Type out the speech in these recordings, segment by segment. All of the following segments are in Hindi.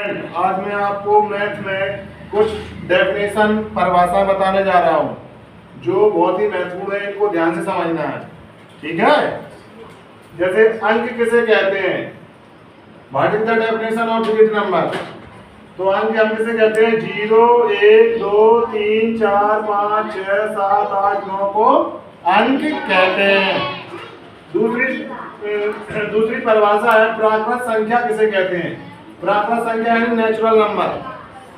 आज मैं आपको मैथ में कुछ डेफिनेशन परिभाषा बताने जा रहा हूँ जो बहुत ही महत्वपूर्ण है। इनको ध्यान से समझना है, ठीक है। जैसे अंक किसे कहते हैं, what is the definition of digit number. तो अंक हम किसे कहते हैं, 0 1 2 3 4 5 6 7 8 9 को अंक कहते हैं। दूसरी परिभाषा है प्राकृत संख्या किसे कहते हैं। प्राकृत संख्या यानी नेचुरल नंबर।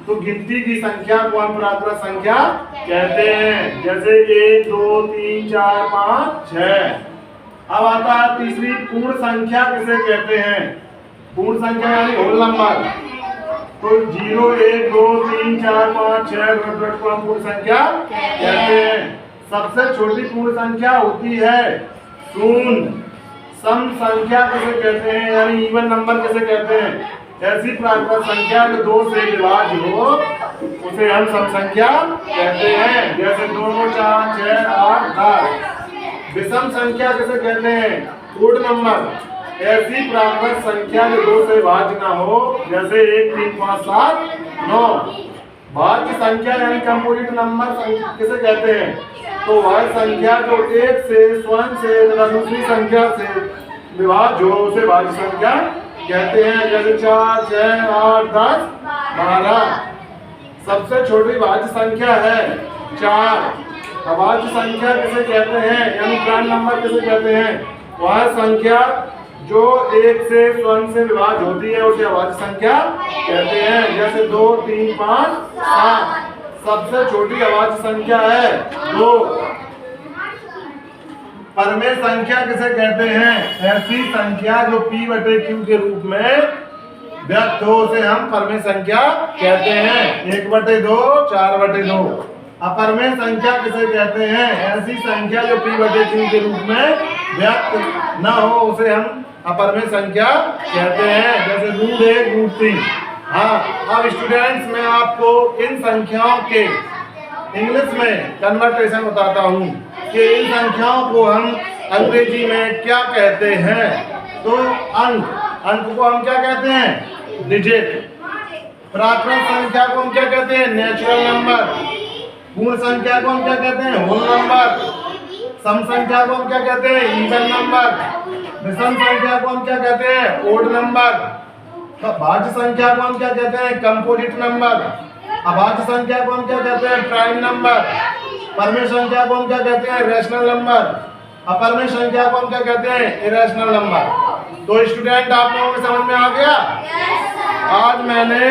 तो गिनती की संख्या को हम प्राकृत संख्या कहते हैं, जैसे 1 2 3 4 5 6। अब आता है तीसरी, पूर्ण संख्या किसे कहते हैं। पूर्ण संख्या यानी होल नंबर। तो 0 1 2 3 4 5 6 को हम पूर्ण संख्या कहते हैं। सबसे छोटी पूर्ण संख्या होती है शून्य। सम संख्या किसे कहते हैं, यानी इवन नंबर किसे कहते हैं। ऐसी प्राकृत संख्या जो 2 से विभाज्य हो उसे हम सम संख्या कहते हैं, जैसे 2 को 4 6 8 10। विषम संख्या किसे कहते हैं, ओड नंबर। ऐसी प्राकृत संख्या जो 2 से विभाज्य ना हो, जैसे 1 3 5 7 9। भाज्य संख्या यानी कंपोजिट नंबर किसे कहते हैं। तो वह संख्या जो 1 से स्वयं से तथा दूसरी संख्या से विभाज्य हो उसे भाज्य संख्या कहते हैं, जैसे 4 6 8 10 12। सबसे छोटी भाज्य संख्या है 4। अभाज्य संख्या किसे कहते हैं, यानी प्राइम नंबर किसे कहते हैं। वह संख्या जो 1 से स्वयं से विभाज्य होती है उसे अभाज्य संख्या कहते हैं, जैसे 2 3 5 7। सबसे छोटी अभाज्य संख्या है 2। परमेय संख्या किसे कहते हैं, ऐसी संख्या जो p/q के रूप में व्यक्त हो उसे हम परमेय संख्या कहते हैं, 1/2 4/2। अपरमेय संख्या किसे कहते हैं, ऐसी संख्या जो p/q के रूप में व्यक्त न हो उसे हम अपरमेय संख्या कहते हैं, जैसे √1 √3। हाँ, अब स्टूडेंट्स मैं आपको इन संख्याओं के इंग्लिश में कन्वर्टेशन बताता हूँ कि इन संख्याओं को हम अंग्रेजी में क्या कहते हैं। तो अंक को हम क्या कहते हैं, डिजिट। प्राकृत संख्या को हम क्या कहते हैं, नेचुरल नंबर। पूर्ण संख्या को हम क्या कहते हैं, होल नंबर। सम संख्या को हम क्या कहते हैं, इवन नंबर। विषम संख्या को हम क्या कहते हैं, ओड नंबर। भाज्य संख्या को हम क्या कहते हैं, कंपोजिट नंबर। अभाज्य संख्या को हम क्या कहते हैं, प्राइम नंबर। परमेय संख्या को हम क्या कहते हैं, रैशनल नंबर। अपरमेय संख्या को हम क्या कहते हैं, इरेशनल नंबर। तो स्टूडेंट आप लोगों को समझ में आ गया। आज मैंने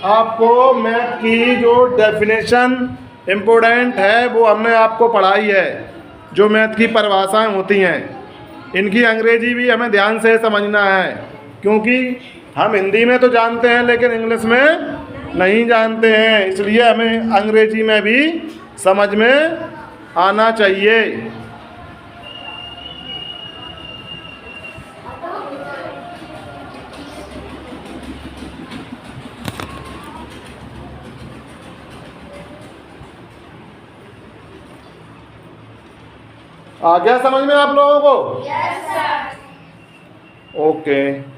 आपको मैथ की जो डेफिनेशन इम्पोर्टेंट है वो हमने आपको पढ़ाई है। जो मैथ की परिभाषाएं होती हैं इनकी अंग्रेजी भी हमें ध्यान से समझना है, क्योंकि हम हिंदी में तो जानते हैं लेकिन इंग्लिश में नहीं जानते हैं, इसलिए हमें अंग्रेजी में भी समझ में आना चाहिए। आ गया समझ में आप लोगों को? Yes sir. ओके।